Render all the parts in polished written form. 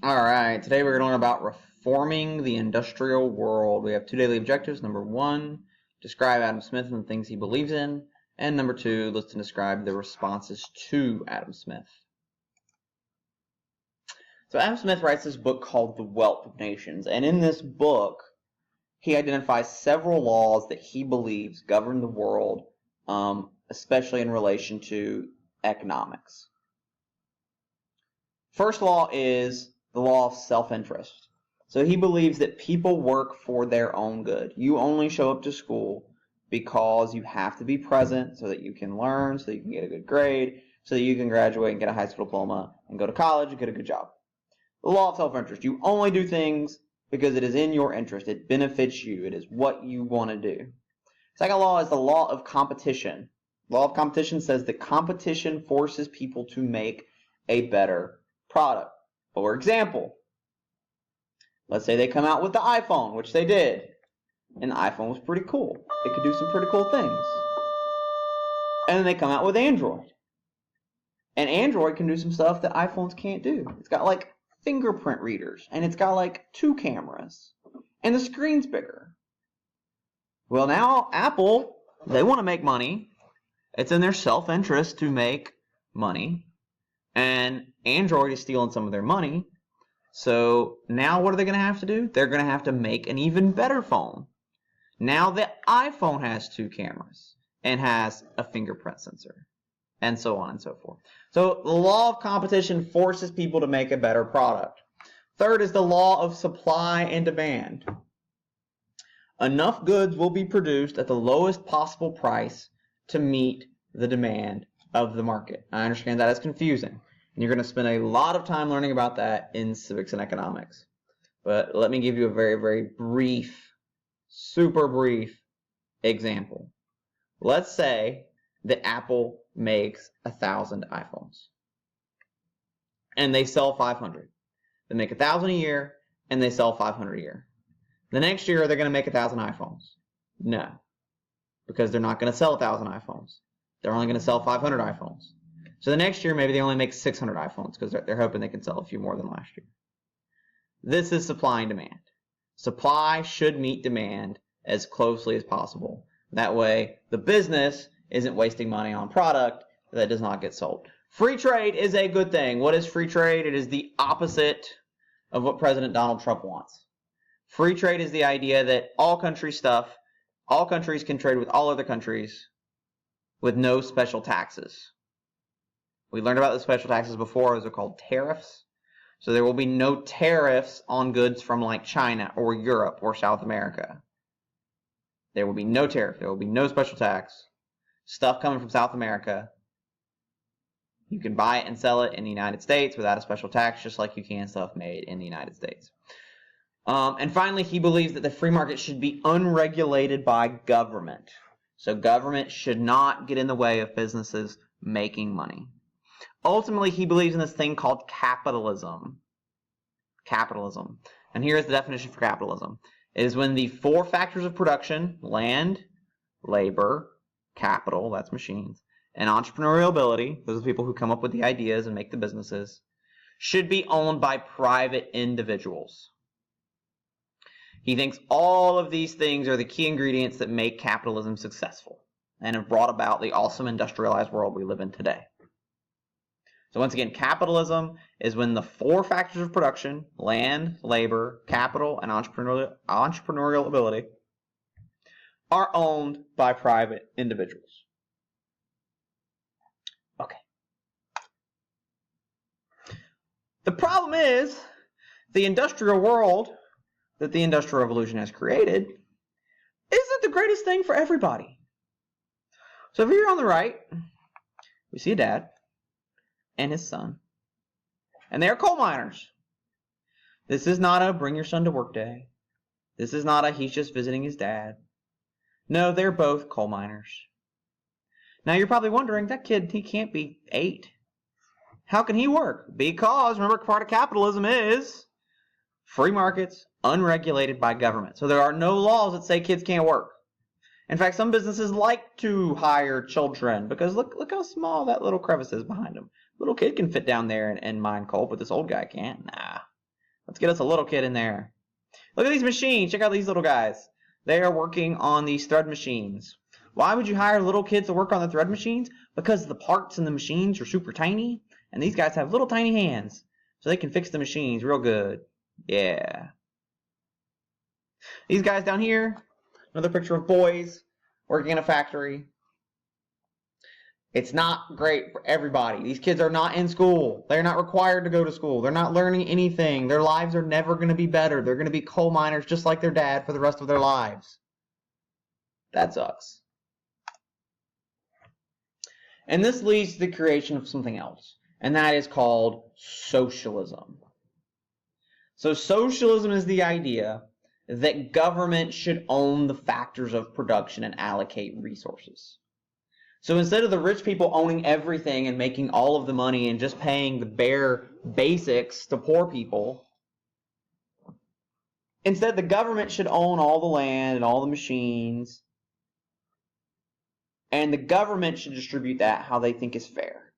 All right, today we're going to learn about reforming the industrial world. We have two daily objectives. Number one, describe Adam Smith and the things he believes in. And number two, list and describe the responses to Adam Smith. So Adam Smith writes this book called The Wealth of Nations. And in this book, he identifies several laws that he believes govern the world, especially in relation to economics. First law is the law of self-interest. So he believes that people work for their own good. You only show up to school because you have to be present so that you can learn, so that you can get a good grade, so that you can graduate and get a high school diploma and go to college and get a good job. The law of self-interest. You only do things because it is in your interest. It benefits you. It is what you want to do. Second law is the law of competition. Law of competition says that competition forces people to make a better product. For example, let's say they come out with the iPhone, which they did, and the iPhone was pretty cool. It could do some pretty cool things. And then they come out with Android. And Android can do some stuff that iPhones can't do. It's got like fingerprint readers, and it's got like 2 cameras, and the screen's bigger. Well, now Apple, they want to make money. It's in their self-interest to make money, and Android is stealing some of their money. So now what are they going to have to do? They're going to have to make an even better phone. Now the iPhone has 2 cameras and has a fingerprint sensor, and so on and so forth. So the law of competition forces people to make a better product. Third is the law of supply and demand. Enough goods will be produced at the lowest possible price to meet the demand of the market. I understand that is confusing, and you're going to spend a lot of time learning about that in civics and economics. But let me give you a very, very brief, super brief example. Let's say that Apple makes 1,000 iPhones, and they sell 500. They make 1,000 a year, and they sell 500 a year. The next year, they're going to make 1,000 iPhones. No, because they're not going to sell 1,000 iPhones. They're only going to sell 500 iPhones. So the next year, maybe they only make 600 iPhones because they're hoping they can sell a few more than last year. This is supply and demand. Supply should meet demand as closely as possible. That way, the business isn't wasting money on product that does not get sold. Free trade is a good thing. What is free trade? It is the opposite of what President Donald Trump wants. Free trade is the idea that all countries can trade with all other countries with no special taxes. We learned about the special taxes before. Those are called tariffs. So there will be no tariffs on goods from like China or Europe or South America. There will be no tariff. There will be no special tax. Stuff coming from South America, you can buy it and sell it in the United States without a special tax, just like you can stuff made in the United States. And finally, he believes that the free market should be unregulated by government. So government should not get in the way of businesses making money. Ultimately, he believes in this thing called capitalism. Capitalism. And here's the definition for capitalism. It is when the 4 factors of production, land, labor, capital, that's machines, and entrepreneurial ability, those are the people who come up with the ideas and make the businesses, should be owned by private individuals. He thinks all of these things are the key ingredients that make capitalism successful and have brought about the awesome industrialized world we live in today. So once again, capitalism is when the 4 factors of production, land, labor, capital, and entrepreneurial ability, are owned by private individuals. Okay. The problem is the industrial world that the Industrial Revolution has created isn't the greatest thing for everybody. So if you're on the right, we see a dad and his son, and they are coal miners. This is not a bring your son to work day. This is not a he's just visiting his dad. No, they're both coal miners. Now you're probably wondering, that kid, he can't be 8. How can he work? Because, remember, part of capitalism is free markets, unregulated by government. So there are no laws that say kids can't work. In fact, some businesses like to hire children because look how small that little crevice is behind them. Little kid can fit down there and mine coal, but this old guy can't. Nah. Let's get us a little kid in there. Look at these machines. Check out these little guys. They are working on these thread machines. Why would you hire little kids to work on the thread machines? Because the parts in the machines are super tiny, and these guys have little tiny hands, so they can fix the machines real good. Yeah. These guys down here, another picture of boys working in a factory. It's not great for everybody. These kids are not in school. They're not required to go to school. They're not learning anything. Their lives are never going to be better. They're going to be coal miners just like their dad for the rest of their lives. That sucks. And this leads to the creation of something else, and that is called socialism. So socialism is the idea that government should own the factors of production and allocate resources. So instead of the rich people owning everything and making all of the money and just paying the bare basics to poor people, instead the government should own all the land and all the machines, and the government should distribute that how they think is fair.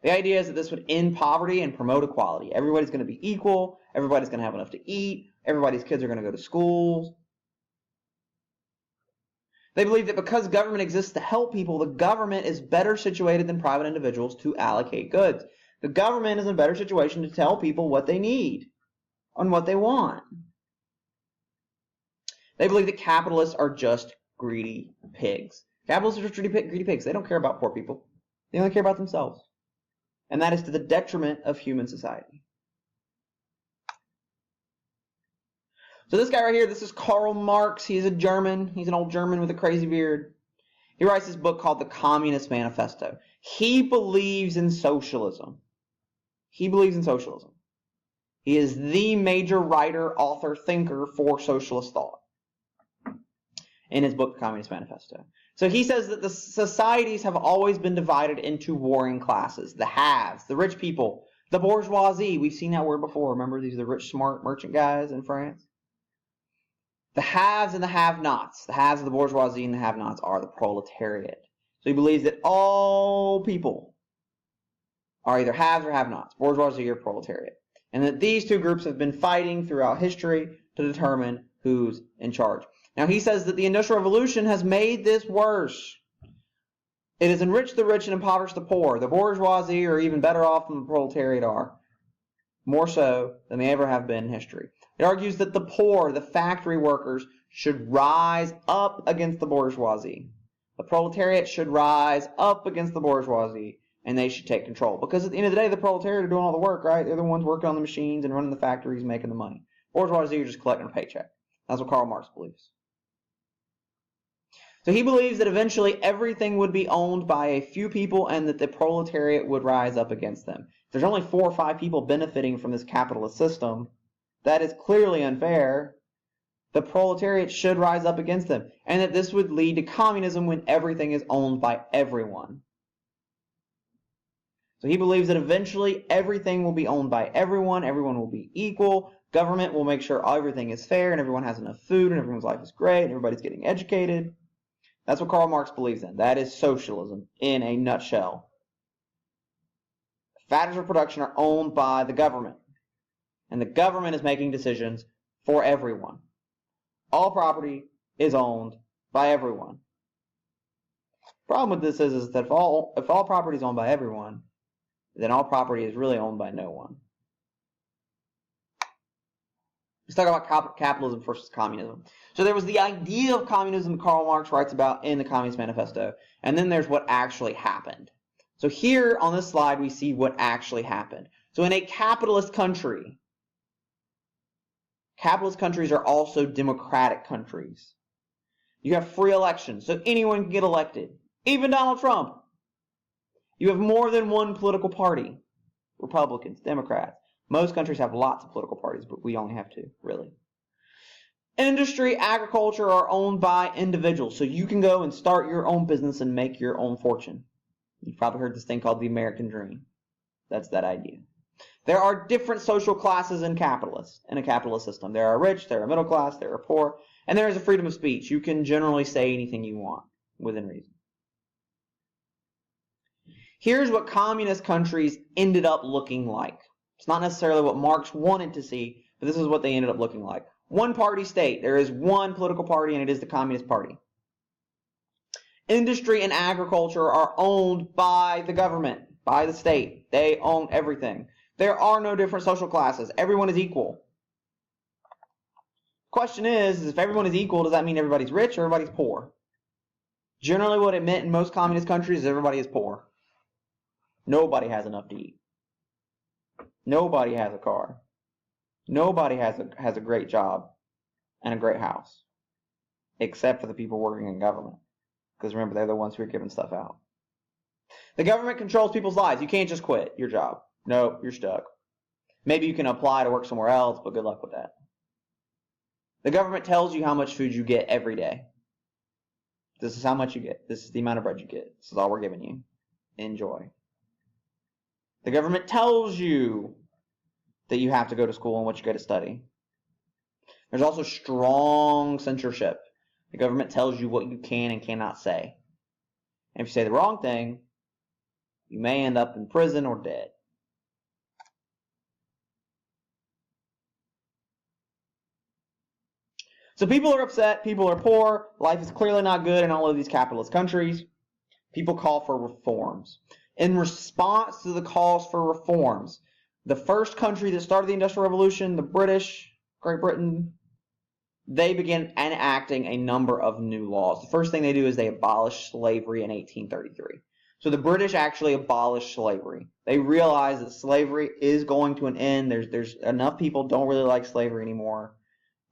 The idea is that this would end poverty and promote equality. Everybody's going to be equal. Everybody's going to have enough to eat. Everybody's kids are going to go to schools. They believe that because government exists to help people, the government is better situated than private individuals to allocate goods. The government is in a better situation to tell people what they need and what they want. They believe that capitalists are just greedy pigs. Capitalists are just greedy pigs. They don't care about poor people. They only care about themselves. And that is to the detriment of human society. So this guy right here, this is Karl Marx. He's a German. He's an old German with a crazy beard. He writes this book called The Communist Manifesto. He believes in socialism. He believes in socialism. He is the major writer, author, thinker for socialist thought in his book, The Communist Manifesto. So he says that the societies have always been divided into warring classes. The haves, the rich people, the bourgeoisie. We've seen that word before. Remember, these are the rich, smart merchant guys in France. The haves and the have-nots. The haves of the bourgeoisie and the have-nots are the proletariat. So he believes that all people are either haves or have-nots, bourgeoisie or proletariat. And that these two groups have been fighting throughout history to determine who's in charge. Now he says that the Industrial Revolution has made this worse. It has enriched the rich and impoverished the poor. The bourgeoisie are even better off than the proletariat are, more so than they ever have been in history. It argues that the poor, the factory workers, should rise up against the bourgeoisie. The proletariat should rise up against the bourgeoisie, and they should take control. Because at the end of the day, the proletariat are doing all the work, right? They're the ones working on the machines and running the factories, making the money. Bourgeoisie are just collecting a paycheck. That's what Karl Marx believes. So he believes that eventually everything would be owned by a few people and that the proletariat would rise up against them. If there's only 4 or 5 people benefiting from this capitalist system, that is clearly unfair. The proletariat should rise up against them, and that this would lead to communism when everything is owned by everyone. So he believes that eventually everything will be owned by everyone will be equal, government will make sure everything is fair, and everyone has enough food, and everyone's life is great, and everybody's getting educated. That's what Karl Marx believes in. That is socialism in a nutshell. Factors of production are owned by the government. And the government is making decisions for everyone. All property is owned by everyone. The problem with this is that if all property is owned by everyone, then all property is really owned by no one. Let's talk about capitalism versus communism. So there was the idea of communism that Karl Marx writes about in the Communist Manifesto, and then there's what actually happened. So here on this slide we see what actually happened. So in a capitalist country, capitalist countries are also democratic countries. You have free elections, so anyone can get elected, even Donald Trump. You have more than one political party, Republicans, Democrats. Most countries have lots of political parties, but we only have 2, really. Industry, agriculture are owned by individuals, so you can go and start your own business and make your own fortune. You've probably heard this thing called the American Dream. That's that idea. There are different social classes in a capitalist system. There are rich, there are middle class, there are poor, and there is a freedom of speech. You can generally say anything you want within reason. Here's what communist countries ended up looking like. It's not necessarily what Marx wanted to see, But this is what they ended up looking like. One-party state. There is one political party, and it is the Communist Party. Industry and agriculture are owned by the government, by the state. They own everything. There are no different social classes. Everyone is equal. Question is if everyone is equal, does that mean everybody's rich or everybody's poor? Generally what it meant in most communist countries is everybody is poor. Nobody has enough to eat. Nobody has a car. Nobody has a great job and a great house. Except for the people working in government. Because remember, they're the ones who are giving stuff out. The government controls people's lives. You can't just quit your job. No, you're stuck. Maybe you can apply to work somewhere else, but good luck with that. The government tells you how much food you get every day. This is how much you get. This is the amount of bread you get. This is all we're giving you. Enjoy. The government tells you that you have to go to school and what you got to study. There's also strong censorship. The government tells you what you can and cannot say. And if you say the wrong thing, you may end up in prison or dead. So people are upset, people are poor, life is clearly not good in all of these capitalist countries. People call for reforms. In response to the calls for reforms, the first country that started the Industrial Revolution, the British, Great Britain, they began enacting a number of new laws. The first thing they do is they abolish slavery in 1833. So the British actually abolished slavery. They realized that slavery is going to an end. There's enough people don't really like slavery anymore.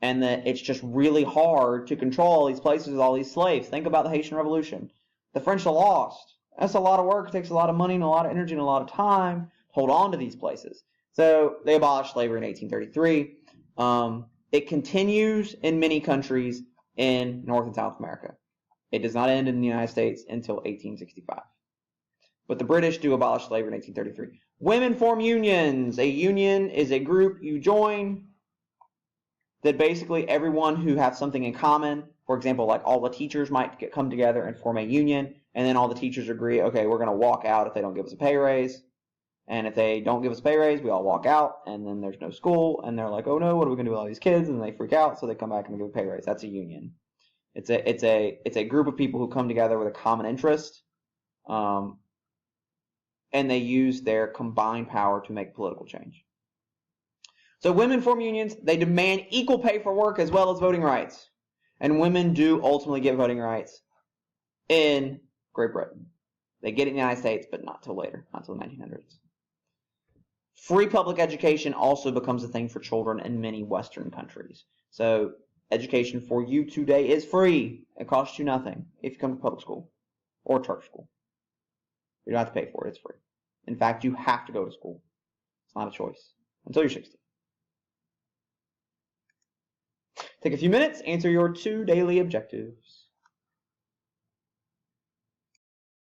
And that it's just really hard to control all these places with all these slaves. Think about the Haitian Revolution. The French are lost. That's a lot of work. It takes a lot of money and a lot of energy and a lot of time to hold on to these places. So they abolished slavery in 1833. It continues in many countries in North and South America. It does not end in the United States until 1865. But the British do abolish slavery in 1833. Women form unions. A union is a group you join that basically everyone who has something in common, for example, like all the teachers might come together and form a union, and then all the teachers agree, okay, we're going to walk out if they don't give us a pay raise. And if they don't give us a pay raise, we all walk out, and then there's no school, and they're like, oh no, what are we going to do with all these kids? And they freak out, so they come back and give a pay raise. That's a union. It's a group of people who come together with a common interest, and they use their combined power to make political change. So women form unions. They demand equal pay for work as well as voting rights. And women do ultimately get voting rights in Great Britain. They get it in the United States, but not till later, not till the 1900s. Free public education also becomes a thing for children in many Western countries. So education for you today is free. It costs you nothing if you come to public school or church school. You don't have to pay for it. It's free. In fact, you have to go to school. It's not a choice until you're 60. Take a few minutes, answer your 2 daily objectives.